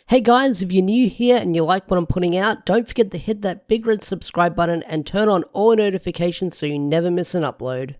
Hey guys, if you're new here and you like what I'm putting out, don't forget to hit that big red subscribe button and turn on all notifications so you never miss an upload.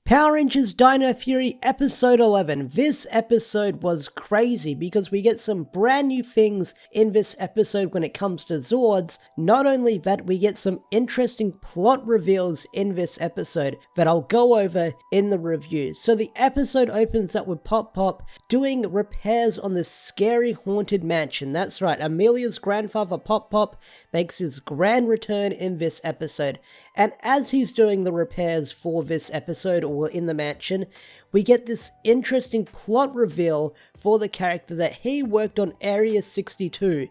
Power Rangers Dino Fury Episode 11. This episode was crazy because we get some brand new things in this episode when it comes to Zords. Not only that, we get some interesting plot reveals in this episode that I'll go over in the review. So the episode opens up with Pop Pop doing repairs on this scary haunted mansion. That's right, Amelia's grandfather Pop Pop makes his grand return in this episode. And as he's doing the repairs for this episode, or in the mansion, we get this interesting plot reveal for the character that he worked on Area 62.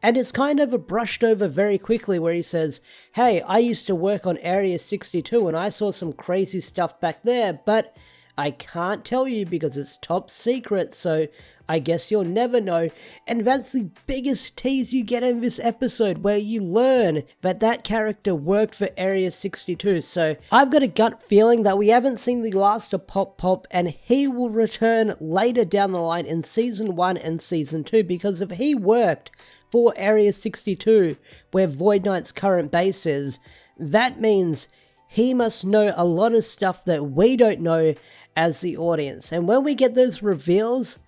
And it's kind of brushed over very quickly where he says, hey, I used to work on Area 62 and I saw some crazy stuff back there, but I can't tell you because it's top secret, so I guess you'll never know. And that's the biggest tease you get in this episode, where you learn that that character worked for Area 62. So I've got a gut feeling that we haven't seen the last of Pop Pop, and he will return later down the line in Season 1 and Season 2, because if he worked for Area 62, where Void Knight's current base is, that means he must know a lot of stuff that we don't know as the audience. And when we get those reveals,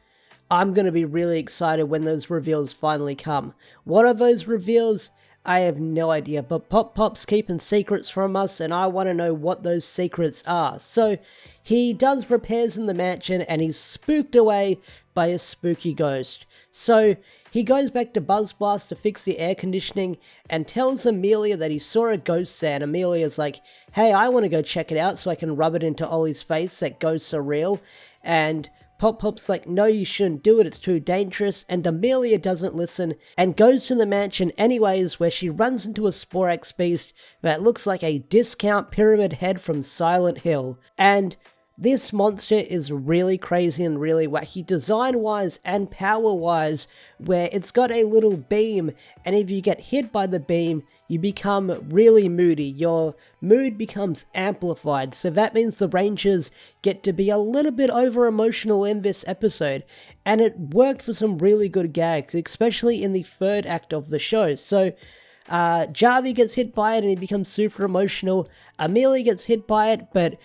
I'm going to be really excited when those reveals finally come. What are those reveals? I have no idea, but Pop Pop's keeping secrets from us, and I want to know what those secrets are. So he does repairs in the mansion, and he's spooked away by a spooky ghost. So he goes back to Buzz Blast to fix the air conditioning and tells Amelia that he saw a ghost there, and Amelia's like, hey, I want to go check it out so I can rub it into Ollie's face that ghosts are real. And Pop Pop's like, no, you shouldn't do it, it's too dangerous, and Amelia doesn't listen and goes to the mansion anyways, where she runs into a Sporax beast that looks like a discount Pyramid Head from Silent Hill. And this monster is really crazy and really wacky, design-wise and power-wise, where it's got a little beam, and if you get hit by the beam, you become really moody. Your mood becomes amplified, so that means the Rangers get to be a little bit over-emotional in this episode, and it worked for some really good gags, especially in the third act of the show. So Jarvie gets hit by it and he becomes super emotional. Amelia gets hit by it,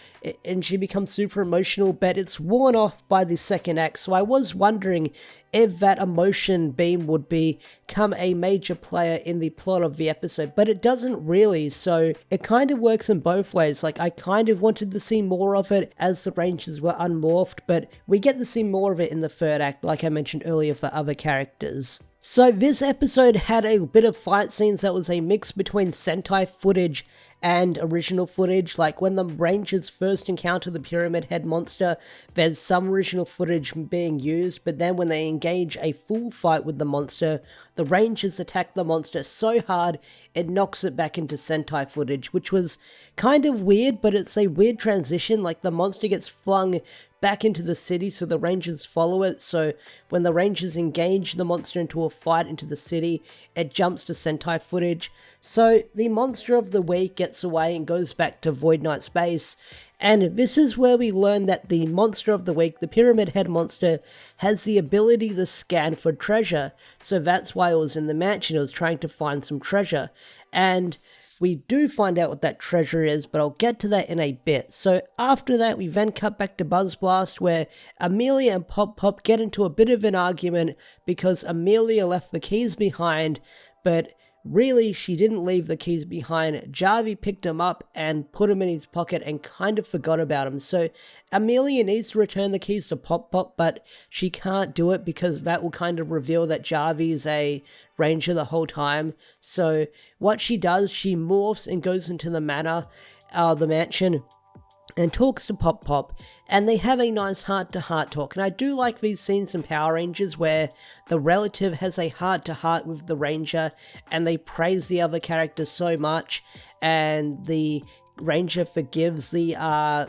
and she becomes super emotional, but it's worn off by the second act. So I was wondering if that emotion beam would become a major player in the plot of the episode, but it doesn't really. So it kind of works in both ways. Like, I kind of wanted to see more of it as the Rangers were unmorphed, but we get to see more of it in the third act, like I mentioned earlier, for other characters. So this episode had a bit of fight scenes that was a mix between Sentai footage and original footage. Like when the Rangers first encounter the Pyramid Head monster, there's some original footage being used, but then when they engage a full fight with the monster, the Rangers attack the monster so hard it knocks it back into Sentai footage, which was kind of weird, but it's a weird transition. Like, the monster gets flung back into the city, so the Rangers follow it. So when the Rangers engage the monster into a fight into the city, it jumps to Sentai footage. So the monster of the week gets away and goes back to Void Knight's base. And this is where we learn that the monster of the week, the Pyramid Head monster, has the ability to scan for treasure. So that's why it was in the mansion. It was trying to find some treasure. And we do find out what that treasure is, but I'll get to that in a bit. So after that, we then cut back to Buzz Blast, where Amelia and Pop Pop get into a bit of an argument because Amelia left the keys behind, but really, she didn't leave the keys behind. Jarvie picked them up and put them in his pocket and kind of forgot about them. So Amelia needs to return the keys to Pop Pop, but she can't do it because that will kind of reveal that Jarvie's a Ranger the whole time. So what she does, she morphs and goes into the mansion, and talks to Pop Pop, and they have a nice heart-to-heart talk. And I do like these scenes in Power Rangers where the relative has a heart-to-heart with the Ranger, and they praise the other character so much, and the Ranger forgives the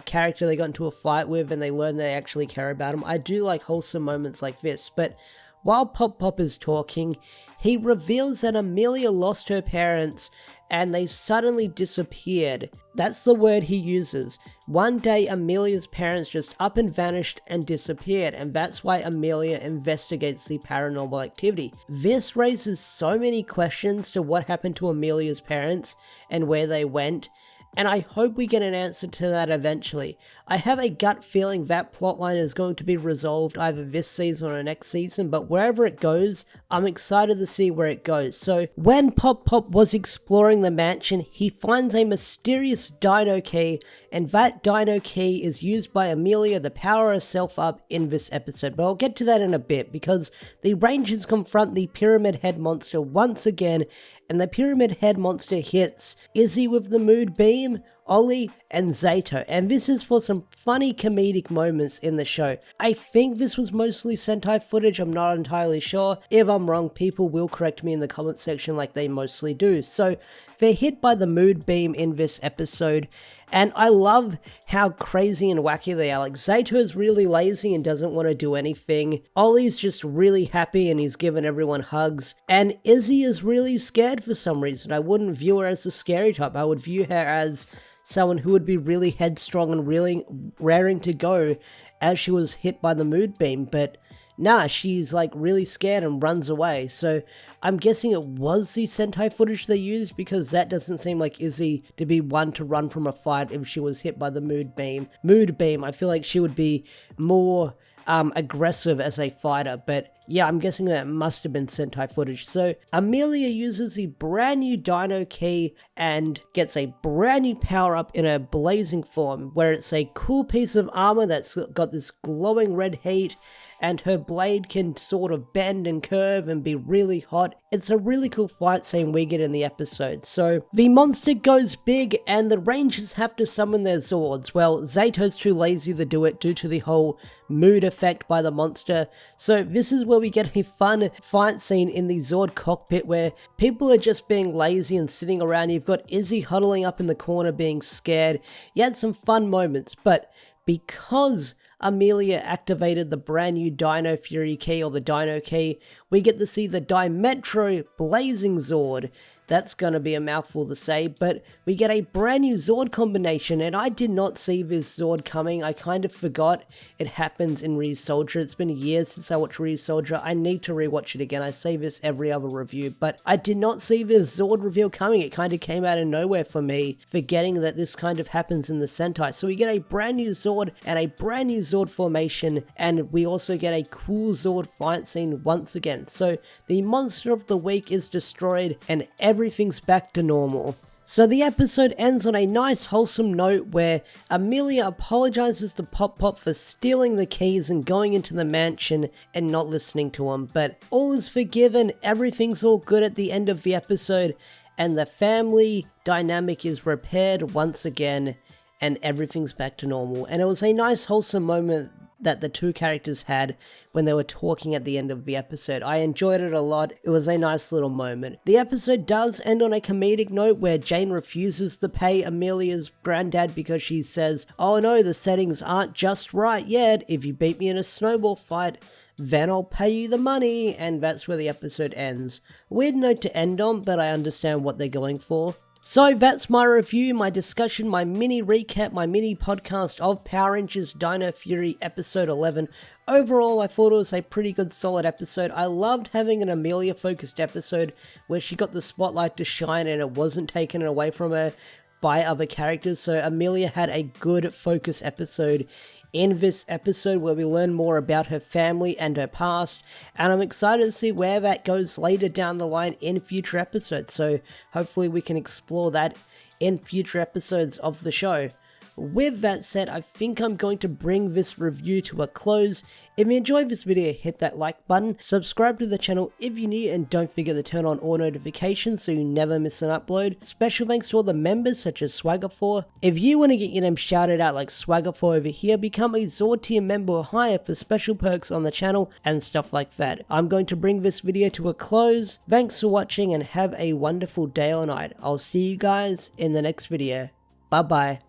character they got into a fight with, and they learn they actually care about him. I do like wholesome moments like this, but while Pop Pop is talking, he reveals that Amelia lost her parents and they suddenly disappeared. That's the word he uses. One day Amelia's parents just up and vanished and disappeared, and that's why Amelia investigates the paranormal activity. This raises so many questions to what happened to Amelia's parents and where they went, and I hope we get an answer to that eventually. I have a gut feeling that plotline is going to be resolved either this season or next season, but wherever it goes, I'm excited to see where it goes. So, when Pop Pop was exploring the mansion, he finds a mysterious dino key, and that dino key is used by Amelia to power herself up in this episode. But I'll get to that in a bit, because the Rangers confront the Pyramid Head monster once again, and the Pyramid Head monster hits Izzy with the mood beam, Ollie, and Zato, and this is for some funny comedic moments in the show. I think this was mostly Sentai footage, I'm not entirely sure. If I'm wrong, people will correct me in the comment section like they mostly do. So, they're hit by the mood beam in this episode, and I love how crazy and wacky they are. Like, Zato is really lazy and doesn't want to do anything. Ollie's just really happy and he's giving everyone hugs. And Izzy is really scared for some reason. I wouldn't view her as the scary type. I would view her as someone who would be really headstrong and really raring to go as she was hit by the mood beam, but nah, she's like really scared and runs away. So I'm guessing it was the Sentai footage they used, because that doesn't seem like Izzy to be one to run from a fight if she was hit by the mood beam. I feel like she would be more aggressive as a fighter, but yeah, I'm guessing that must have been Sentai footage. So Amelia uses the brand new dino key and gets a brand new power up in a blazing form, where it's a cool piece of armor that's got this glowing red heat, and her blade can sort of bend and curve and be really hot. It's a really cool fight scene we get in the episode. So the monster goes big and the Rangers have to summon their Zords. Well, Zato's too lazy to do it due to the whole mood effect by the monster. So this is where we get a fun fight scene in the Zord cockpit where people are just being lazy and sitting around. You've got Izzy huddling up in the corner being scared. You had some fun moments, but because Amelia activated the brand new Dino Fury key, or the Dino key, we get to see the Dimetro Blazing Zord. That's gonna be a mouthful to say, but we get a brand new Zord combination, and I did not see this Zord coming. I kind of forgot it happens in Re-Soldier. It's been years since I watched Re-Soldier. I need to rewatch it again. I say this every other review, but I did not see this Zord reveal coming. It kind of came out of nowhere for me, forgetting that this kind of happens in the Sentai. So we get a brand new Zord and a brand new Zord formation, and we also get a cool Zord fight scene once again. So the monster of the week is destroyed, and everything's back to normal. So the episode ends on a nice wholesome note where Amelia apologizes to Pop Pop for stealing the keys and going into the mansion and not listening to him, but all is forgiven, everything's all good at the end of the episode, and the family dynamic is repaired once again, and everything's back to normal. And it was a nice wholesome moment that the two characters had when they were talking at the end of the episode. I enjoyed it a lot. It was a nice little moment. The episode does end on a comedic note where Jane refuses to pay Amelia's granddad because she says, "Oh no, the settings aren't just right yet. If you beat me in a snowball fight, then I'll pay you the money," and that's where the episode ends. Weird note to end on, but I understand what they're going for. So that's my review, my discussion, my mini recap, my mini podcast of Power Rangers Dino Fury episode 11. Overall, I thought it was a pretty good solid episode. I loved having an Amelia focused episode where she got the spotlight to shine and it wasn't taken away from her by other characters. So Amelia had a good focus episode in this episode where we learn more about her family and her past, and I'm excited to see where that goes later down the line in future episodes, so hopefully we can explore that in future episodes of the show. With that said, I think I'm going to bring this review to a close. If you enjoyed this video, hit that like button, subscribe to the channel if you're new, and don't forget to turn on all notifications so you never miss an upload. Special thanks to all the members such as Swagger4. If you want to get your name shouted out like Swagger4 over here, become a Zord tier member or higher for special perks on the channel and stuff like that. I'm going to bring this video to a close. Thanks for watching and have a wonderful day or night. I'll see you guys in the next video. Bye bye.